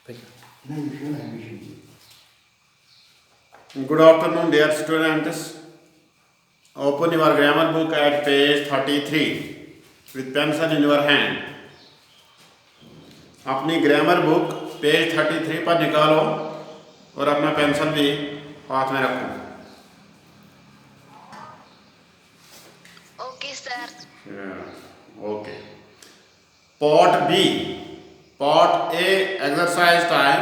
Good afternoon, dear students. Open your grammar book at page 33 with pencil in your hand. अपनी grammar book page 33 पर निकालो और अपना pencil भी हाथ में रखो. Okay sir. Okay. Part B, part A exercise time,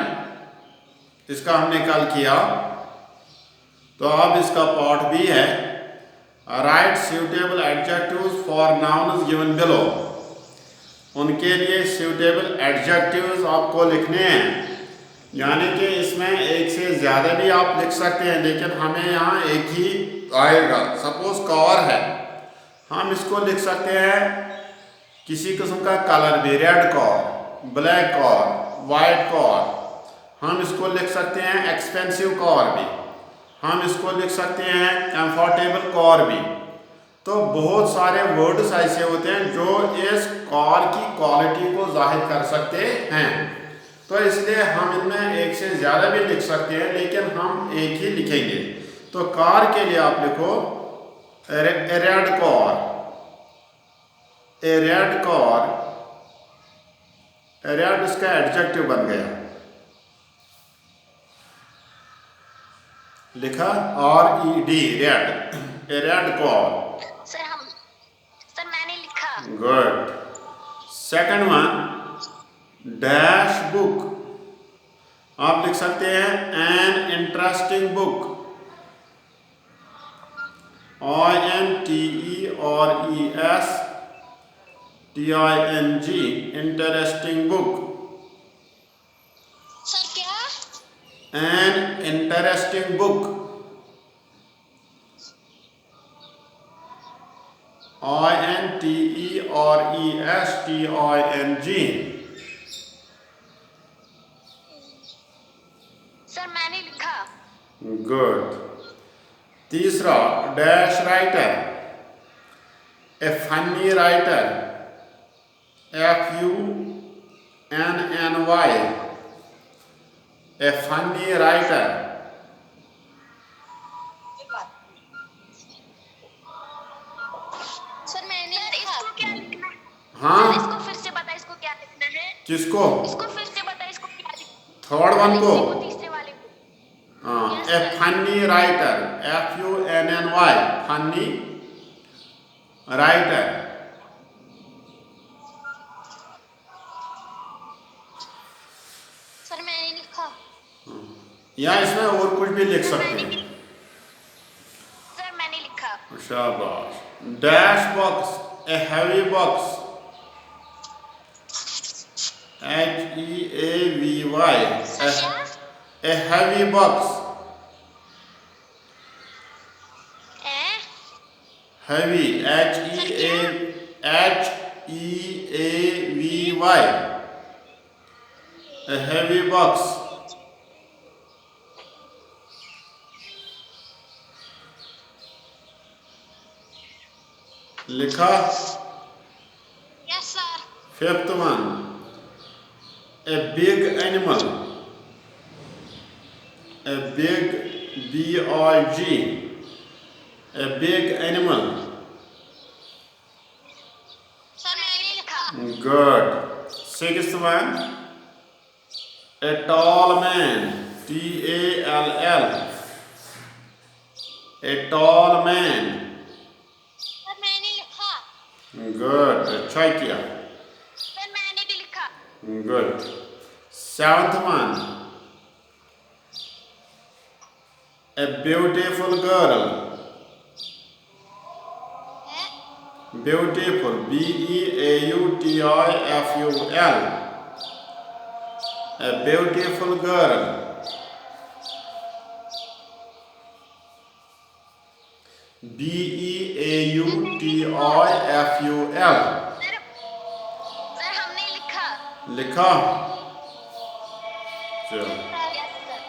इसका हमने कल किया, तो अब इसका पार्ट बी है. Write suitable adjectives for nouns given below. उनके लिए सूटेबल एडजेक्टिव्स आपको लिखने हैं, यानी कि इसमें एक से ज़्यादा भी आप लिख सकते हैं, लेकिन हमें यहाँ एक ही आएगा. सपोज कार है, हम इसको लिख सकते हैं किसी किस्म का कलर भी, red car, black car, white car. हम इसको लिख सकते हैं एक्सपेंसिव कार भी, हम इसको लिख सकते हैं कंफर्टेबल कार भी. तो बहुत सारे वर्ड्स ऐसे होते हैं जो इस कार की क्वालिटी को जाहिर कर सकते हैं. तो इसलिए हम इनमें एक से ज़्यादा भी लिख सकते हैं, लेकिन हम एक ही लिखेंगे. तो कार के लिए आप लिखो red car, a red car. Red इसका एडजेक्टिव बन गया, लिखा RED, red, a red car. Sir मैंने लिखा. Good. Second one, dash book. आप लिख सकते हैं an interesting book, INTERESTING, interesting book. Sir क्या? An interesting book, INTERESTING. Sir मैंने लिखा. गुड. तीसरा, dash writer, a funny writer, FUNNY, a funny writer. Sir मैंने लिखा. इसको क्या लिखना है? हाँ, सर इसको फिर से बता, इसको क्या लिखना है? किसको? इसको फिर से बता, इसको क्या लिखना है? थर्ड वन को. तीसरे वाले को. हाँ, Yes, ए sir. Funny writer, FUNNY, funny writer. Sir मैंने लिखा. या इसमें और कुछ भी लिख सकते हैं. सर मैंने लिखा. शाबाश. Dash box, a heavy box, HEAVY, sir क्या? A heavy box. Heavy, HEAVY, a heavy box. लिखा. Yes sir. Fifth one, a big animal, a big, BIG, a big animal. Sir मैंने लिखा. Good. Sixth one, a tall man, TALL, a tall man. Sir मैंने लिखा. Good. अच्छा किया. Sir मैंने भी लिखा. Good. Seventh one, a beautiful girl, beautiful, BEAUTIFUL, a beautiful girl. BEAUTIFUL. Sir हमने लिखा. लिखा. चलो. Yes sir.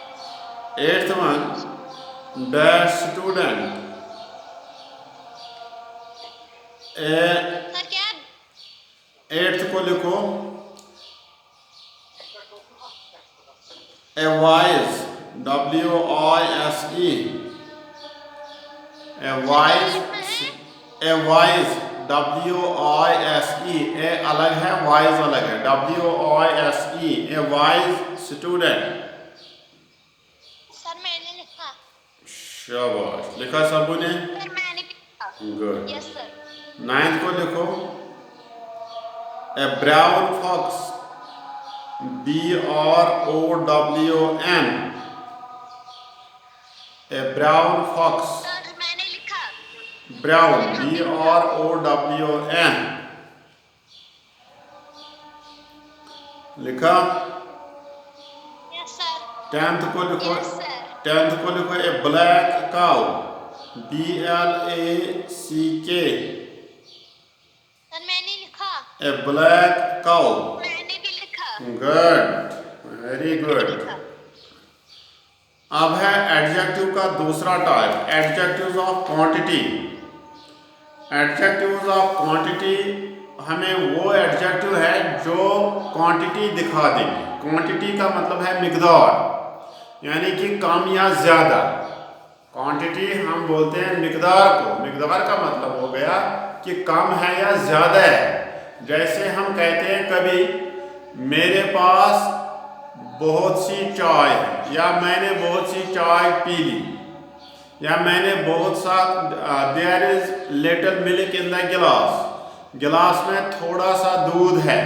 Eighth one, dash student, sir क्या? एट्थ को लिखो A wise, W-I-S-E. A wise, W-I-S-E. A अलग है, wise अलग है, W-I-S-E. A wise student. Sir मैंने लिखा। शाबाश, लिखा सबू ने? सर मैंने भी लिखा। गुड। Yes sir. 9th को लिखो। A brown fox, B-R-O-W-N. A brown fox. Sir मैंने लिखा। Brown, B-R-O-W-N. लिखा? Yes sir. 10th को लिखो। Yes sir. 10th को लिखो। A black cow, B-L-A-C-K. Sir मैंने लिखा। A black cow. मैंने भी लिखा। Good, very good. अब है एडजेक्टिव का दूसरा type, adjectives of quantity. Adjectives of quantity हमें वो एडजेक्टिव है जो क्वांटिटी दिखा देंगे। क्वांटिटी का मतलब है मिकदार, यानी कि कम या ज़्यादा। क्वांटिटी हम बोलते हैं मिकदार को। मिकदार का मतलब हो गया कि कम है या ज़्यादा है। जैसे हम कहते हैं कभी मेरे पास बहुत सी चाय है, या मैंने बहुत सी चाय पी ली, या मैंने बहुत सा there is little milk in the glass, गिलास में थोड़ा सा दूध है,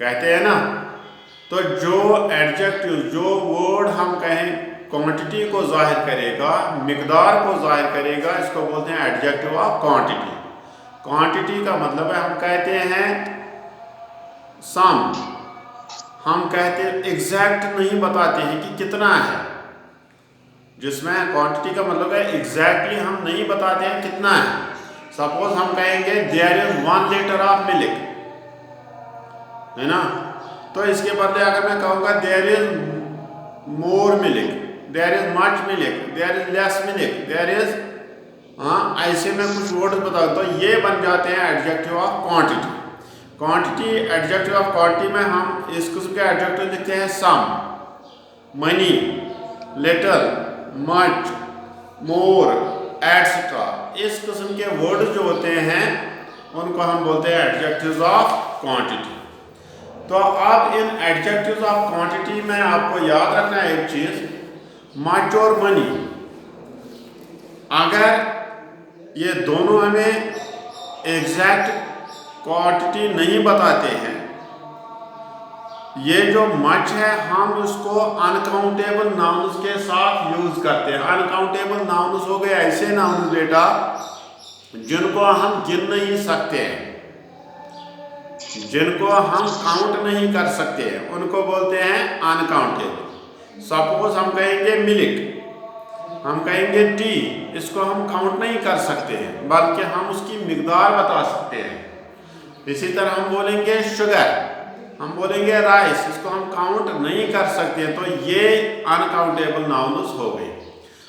कहते हैं ना। तो जो एडजेक्टिव, जो वर्ड हम कहें क्वांटिटी को जाहिर करेगा, मिकदार को जाहिर करेगा, इसको बोलते हैं एडजेक्टिव ऑफ क्वांटिटी। क्वांटिटी का मतलब है, हम कहते हैं सम, हम कहते हैं एग्जैक्ट नहीं बताते हैं कि कितना है। जिसमें क्वांटिटी का मतलब है एग्जैक्टली हम नहीं बताते हैं कितना है। सपोज हम कहेंगे there is 1 litre of milk, है ना। तो इसके बदले अगर मैं कहूँगा there is more milk, there is much milk, there is less milk, there is, ऐसे में कुछ वर्ड बताओ, तो ये बन जाते हैं adjective of quantity. Quantity, adjective of quantity में हम इस किस्म के एडजेक्टिव लिखते हैं सम, मनी, लिटिल, मच, मोर, एटसेट्रा। इस किस्म के वर्ड जो होते हैं उनको हम बोलते हैं एडजेक्टिव्स ऑफ क्वांटिटी। तो अब इन एडजेक्टिव्स ऑफ क्वांटिटी में आपको याद रखना है एक चीज, मच और मनी, अगर ये दोनों हमें एग्जैक्ट क्वांटिटी नहीं बताते हैं, ये जो मच है हम उसको अनकाउंटेबल नाउन्स के साथ यूज करते हैं। अनकाउंटेबल नाउन्स हो गए ऐसे नाउन्स बेटा जिनको हम गिन नहीं सकते हैं, जिनको हम काउंट नहीं कर सकते हैं, उनको बोलते हैं अनकाउंटेबल। सपोज हम कहेंगे मिल्क, हम कहेंगे टी, इसको हम काउंट नहीं कर सकते हैं, बल्कि हम उसकी मिकदार बता सकते हैं। इसी तरह हम बोलेंगे शुगर, हम बोलेंगे राइस, इसको हम काउंट नहीं कर सकते। तो ये अनकाउंटेबल नाउन्स हो गए।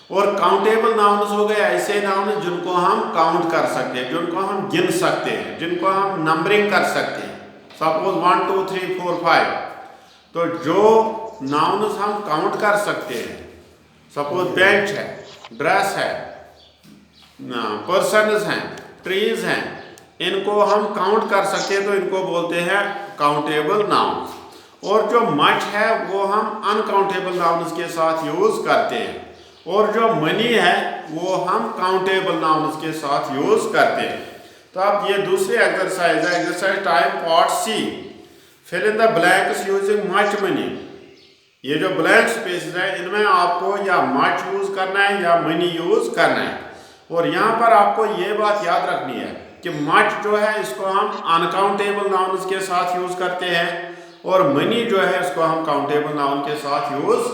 और काउंटेबल नाउन्स हो गए ऐसे नाउन जिनको हम काउंट कर सकते हैं, जिनको हम गिन सकते हैं, जिनको हम नंबरिंग कर सकते हैं। सपोज 1 2 3 4 5। तो जो नाउन्स हम काउंट कर सकते हैं, सपोज बेंच है, ड्रेस है, पर्सन्स हैं, ट्रीज हैं, इनको हम काउंट कर सकते हैं, तो इनको बोलते हैं काउंटेबल नाउन्स। और जो मच है वो हम अनकाउंटेबल नाउन्स के साथ यूज करते हैं, और जो मनी है वो हम काउंटेबल नाउन्स के साथ यूज करते हैं। तो अब ये दूसरी एक्सरसाइज है, exercise type part C, fill in the blanks using much money. ये जो ब्लैंक स्पेसेस है इनमें आपको या मच यूज करना है या मनी यूज करना है। और यहाँ पर आपको ये बात याद रखनी है कि मच जो है इसको हम अनकाउंटेबल नाउन्स के साथ यूज करते हैं, और मनी जो है इसको हम काउंटेबल नाउन के साथ यूज